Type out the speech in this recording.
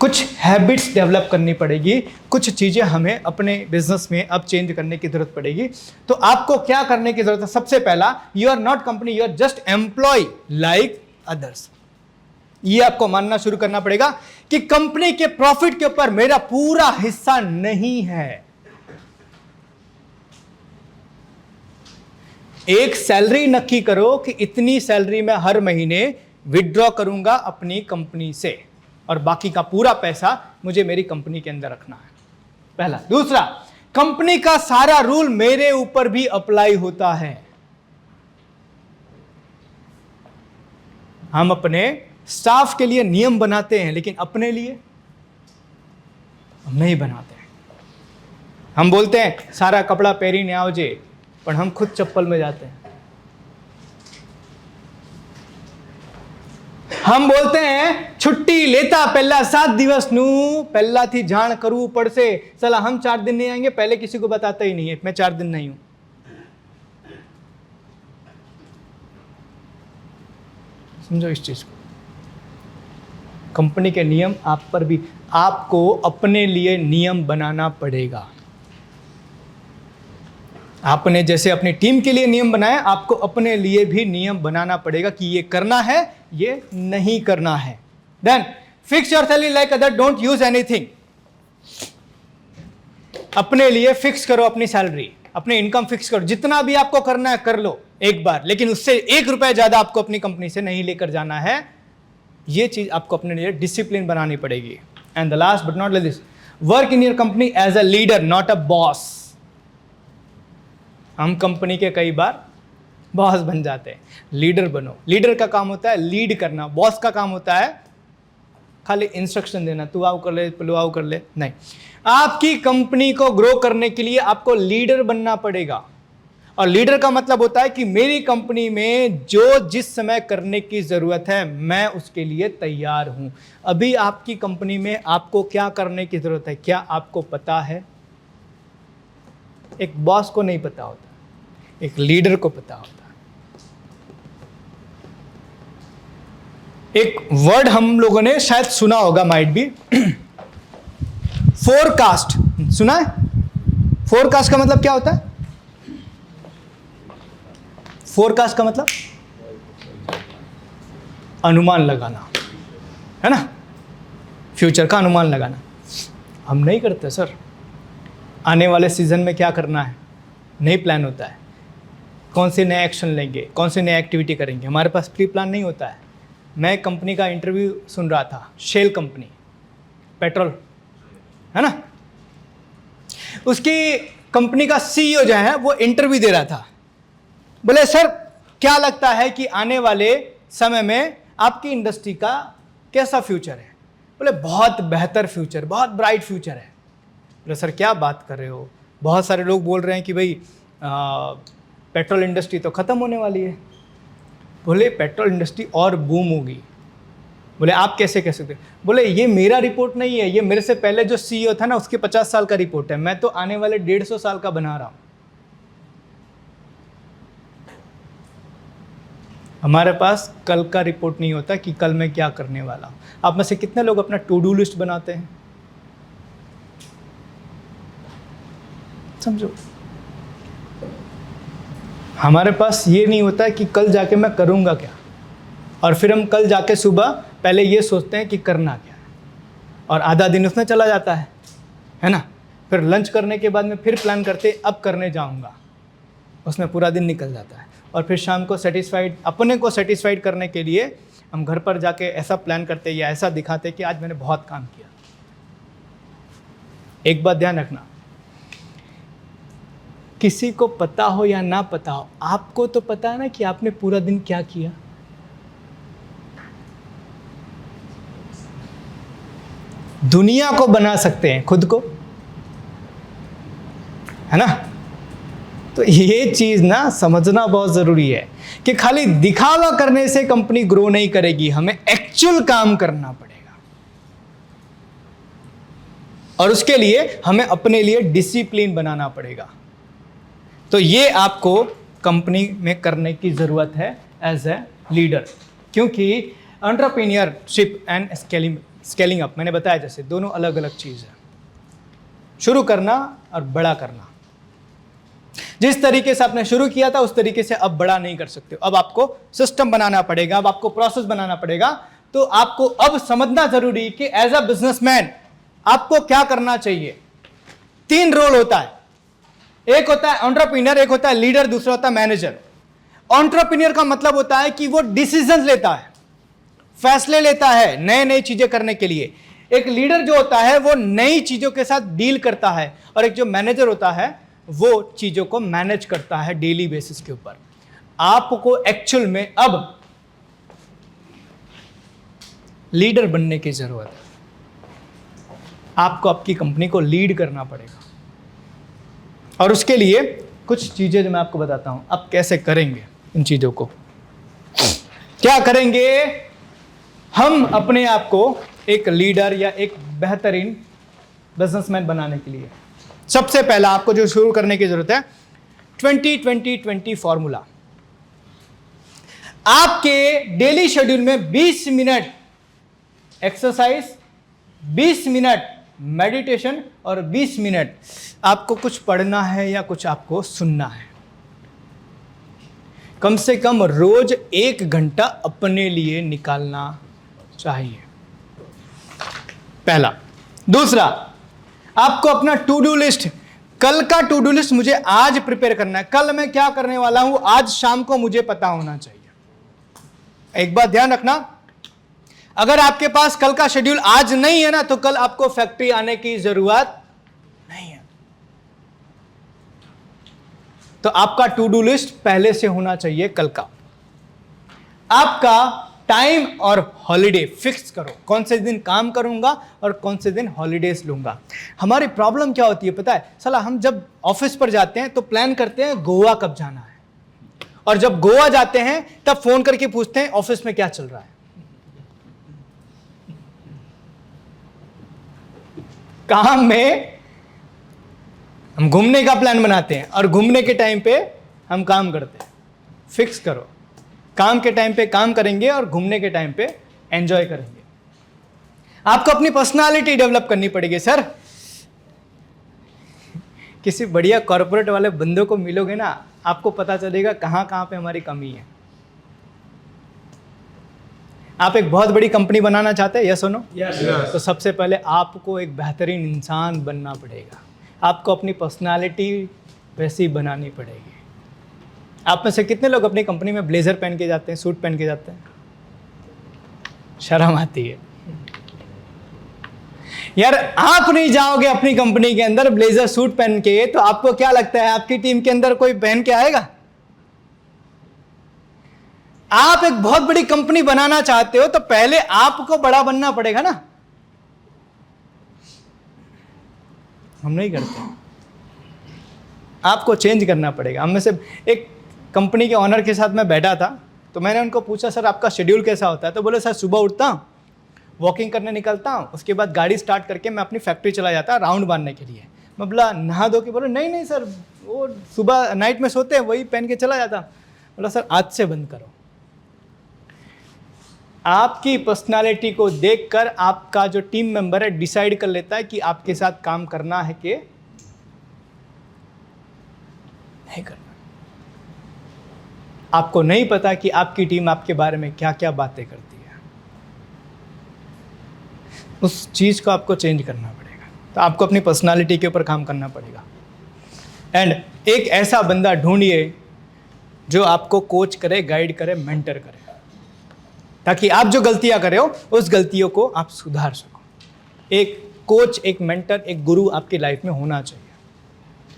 कुछ habits develop करनी पड़ेगी, कुछ चीज़ें हमें अपने बिजनेस में अब चेंज करने की जरूरत पड़ेगी। तो आपको क्या करने की जरूरत है? सबसे पहला, you are not company, you are just employ like others. ये आपको मानना शुरू करना पड़ेगा कि कंपनी के प्रॉफिट के ऊपर मेरा पूरा हिस्सा नहीं है। एक सैलरी नक्की करो कि इतनी सैलरी मैं हर महीने विड्रॉ करूंगा अपनी कंपनी से, और बाकी का पूरा पैसा मुझे मेरी कंपनी के अंदर रखना है, पहला। दूसरा, कंपनी का सारा रूल मेरे ऊपर भी अप्लाई होता है। हम अपने स्टाफ के लिए नियम बनाते हैं, लेकिन अपने लिए हम नहीं बनाते हैं। हम बोलते हैं सारा कपड़ा पहरी ने आवजे, पर हम खुद चप्पल में जाते हैं। हम बोलते हैं छुट्टी लेता पहला 7 દિવસ નું પહેલાથી જાણ કરવું પડશે, चला हम 4 दिन नहीं आएंगे, पहले किसी को बताता ही नहीं है मैं 4 दिन नहीं हूं। समझो इस चीज को। कंपनी के नियम आप पर भी, आपको अपने लिए नियम बनाना पड़ेगा। आपने जैसे अपनी टीम के लिए नियम बनाया, आपको अपने लिए भी नियम बनाना पड़ेगा कि ये करना है, ये नहीं करना है। Then fix your salary like other, don't use anything. अपने लिए फिक्स करो अपनी सैलरी, अपनी इनकम फिक्स करो, जितना भी आपको करना है कर लो एक बार, लेकिन उससे 1 रुपया ज्यादा आपको अपनी कंपनी से नहीं लेकर जाना है। ये चीज आपको अपने लिए डिसिप्लिन बनानी पड़ेगी। And the last but not least, work in your company as a leader not a boss. हम कंपनी के कई बार बॉस बन जाते हैं, लीडर बनो। लीडर का काम होता है लीड करना, बॉस का काम होता है खाली इंस्ट्रक्शन देना, तू आओ कर ले, पलू आओ कर ले, नहीं। आपकी कंपनी को ग्रो करने के लिए आपको लीडर बनना पड़ेगा। और लीडर का मतलब होता है कि मेरी कंपनी में जो जिस समय करने की जरूरत है मैं उसके लिए तैयार हूं। अभी आपकी कंपनी में आपको क्या करने की जरूरत है, क्या आपको पता है? एक बॉस को नहीं पता होता, एक लीडर को पता होता है। एक वर्ड हम लोगों ने शायद सुना होगा, माइट बी, फोरकास्ट। सुना है? फोरकास्ट का मतलब क्या होता है? फोरकास्ट का मतलब अनुमान लगाना, है ना? फ्यूचर का अनुमान लगाना। हम नहीं करते सर। आने वाले सीजन में क्या करना है नहीं प्लान होता है, कौन से नए एक्शन लेंगे, कौन से नए एक्टिविटी करेंगे, हमारे पास प्री प्लान नहीं होता है। मैं कंपनी का इंटरव्यू सुन रहा था, शेल कंपनी, पेट्रोल, है ना? उसकी कंपनी का सीईओ जो है वो इंटरव्यू दे रहा था। बोले सर क्या लगता है कि आने वाले समय में आपकी इंडस्ट्री का कैसा फ्यूचर है? बोले बहुत बेहतर फ्यूचर, बहुत ब्राइट फ्यूचर है। बोले सर क्या बात कर रहे हो, बहुत सारे लोग बोल रहे हैं कि भाई पेट्रोल इंडस्ट्री तो ख़त्म होने वाली है। बोले पेट्रोल इंडस्ट्री और बूम होगी। बोले आप कैसे कह सकते? बोले ये मेरा रिपोर्ट नहीं है, ये मेरे से पहले जो सीईओ था ना उसके 50 साल का रिपोर्ट है, मैं तो आने वाले 150 साल का बना रहा हूँ। हमारे पास कल का रिपोर्ट नहीं होता कि कल मैं क्या करने वाला हूँ। आप में से कितने लोग अपना टू डू लिस्ट बनाते हैं? समझो, हमारे पास ये नहीं होता है कि कल जाके मैं करूँगा क्या, और फिर हम कल जाके सुबह पहले ये सोचते हैं कि करना क्या है, और आधा दिन उसमें चला जाता है ना? फिर लंच करने के बाद में फिर प्लान करते अब करने जाऊँगा, उसमें पूरा दिन निकल जाता है। और फिर शाम को सेटिस्फाइड, अपने को सेटिस्फाइड करने के लिए हम घर पर जाके ऐसा प्लान करते या ऐसा दिखाते कि आज मैंने बहुत काम किया। एक बात ध्यान रखना, किसी को पता हो या ना पता हो, आपको तो पता है ना कि आपने पूरा दिन क्या किया। दुनिया को बना सकते हैं, खुद को, है ना? तो ये चीज ना समझना बहुत जरूरी है कि खाली दिखावा करने से कंपनी ग्रो नहीं करेगी, हमें एक्चुअल काम करना पड़ेगा। और उसके लिए हमें अपने लिए डिसिप्लिन बनाना पड़ेगा। तो ये आपको कंपनी में करने की ज़रूरत है एज ए लीडर, क्योंकि एंटरप्रेन्योरशिप एंड स्केलिंग अप, मैंने बताया जैसे दोनों अलग अलग चीज़ है। शुरू करना और बड़ा करना, जिस तरीके से आपने शुरू किया था उस तरीके से अब बड़ा नहीं कर सकते। अब आपको सिस्टम बनाना पड़ेगा, अब आपको प्रोसेस बनाना पड़ेगा। तो आपको अब समझना जरूरी कि एज अ बिजनेसमैन आपको क्या करना चाहिए। 3 रोल होता है, एक होता है एंटरप्रेन्योर, एक होता है लीडर, दूसरा होता है मैनेजर। एंटरप्रेन्योर का मतलब होता है कि वो डिसीजन लेता है, फैसले लेता है नए नई चीजें करने के लिए। एक लीडर जो होता है वो नई चीजों के साथ डील करता है, और एक जो मैनेजर होता है वो चीजों को मैनेज करता है डेली बेसिस के ऊपर। आपको एक्चुअल में अब लीडर बनने की जरूरत है। आपको आपकी कंपनी को लीड करना पड़ेगा, और उसके लिए कुछ चीजें जो मैं आपको बताता हूं आप कैसे करेंगे। इन चीजों को क्या करेंगे, हम अपने आप को एक लीडर या एक बेहतरीन बिजनेसमैन बनाने के लिए सबसे पहला आपको जो शुरू करने की जरूरत है 20-20-20 फॉर्मूला। आपके डेली शेड्यूल में 20 मिनट एक्सरसाइज, 20 मिनट मेडिटेशन और 20 मिनट आपको कुछ पढ़ना है या कुछ आपको सुनना है। कम से कम रोज 1 घंटा अपने लिए निकालना चाहिए, पहला। दूसरा, आपको अपना टू डू लिस्ट, कल का टू डू लिस्ट मुझे आज प्रिपेयर करना है। कल मैं क्या करने वाला हूं आज शाम को मुझे पता होना चाहिए। एक बात ध्यान रखना, अगर आपके पास कल का शेड्यूल आज नहीं है ना, तो कल आपको फैक्ट्री आने की जरूरत नहीं है। तो आपका टू डू लिस्ट पहले से होना चाहिए कल का। आपका टाइम और हॉलिडे फिक्स करो, कौन से दिन काम करूंगा और कौन से दिन हॉलिडेज लूंगा। हमारी प्रॉब्लम क्या होती है पता है, साला हम जब ऑफिस पर जाते हैं तो प्लान करते हैं गोवा कब जाना है, और जब गोवा जाते हैं तब फोन करके पूछते हैं ऑफिस में क्या चल रहा है। काम में हम घूमने का प्लान बनाते हैं और घूमने के टाइम पे हम काम करते हैं। फिक्स करो, काम के टाइम पे काम करेंगे और घूमने के टाइम पे एंजॉय करेंगे। आपको अपनी पर्सनालिटी डेवलप करनी पड़ेगी। सर, किसी बढ़िया कॉर्पोरेट वाले बंदों को मिलोगे ना, आपको पता चलेगा कहां कहां पे हमारी कमी है। आप एक बहुत बड़ी कंपनी बनाना चाहते हैं, यस और नो? Yes. तो सबसे पहले आपको एक बेहतरीन इंसान बनना पड़ेगा। आपको अपनी पर्सनालिटी वैसी बनानी पड़ेगी। आप में से कितने लोग अपनी कंपनी में ब्लेजर पहन के जाते हैं, सूट पहन के जाते हैं? शर्म आती है यार। आप नहीं जाओगे अपनी कंपनी के अंदर ब्लेजर सूट पहन के, तो आपको क्या लगता है आपकी टीम के अंदर कोई पहन के आएगा? आप एक बहुत बड़ी कंपनी बनाना चाहते हो तो पहले आपको बड़ा बनना पड़ेगा ना। हम नहीं करते, आपको चेंज करना पड़ेगा। हम में से एक कंपनी के ऑनर के साथ मैं बैठा था, तो मैंने उनको पूछा सर आपका शेड्यूल कैसा होता है? तो बोले सर सुबह उठता हूँ, वॉकिंग करने निकलता हूँ, उसके बाद गाड़ी स्टार्ट करके मैं अपनी फैक्ट्री चला जाता राउंड मारने के लिए। मैं बोला नहा धो के? बोले नहीं नहीं सर, वो सुबह नाइट में सोते हैं वही पहन के चला जाता। बोला सर आज से बंद करो। आपकी पर्सनालिटी को देखकर आपका जो टीम मेंबर है डिसाइड कर लेता है कि आपके साथ काम करना है कि नहीं करना। आपको नहीं पता कि आपकी टीम आपके बारे में क्या क्या बातें करती है। उस चीज को आपको चेंज करना पड़ेगा। तो आपको अपनी पर्सनालिटी के ऊपर काम करना पड़ेगा। एंड एक ऐसा बंदा ढूंढिए जो आपको कोच करे, गाइड करे, मेंटर करे, ताकि आप जो गलतियां करे हो उस गलतियों को आप सुधार सको। एक कोच, एक मेंटर, एक गुरु आपकी लाइफ में होना चाहिए।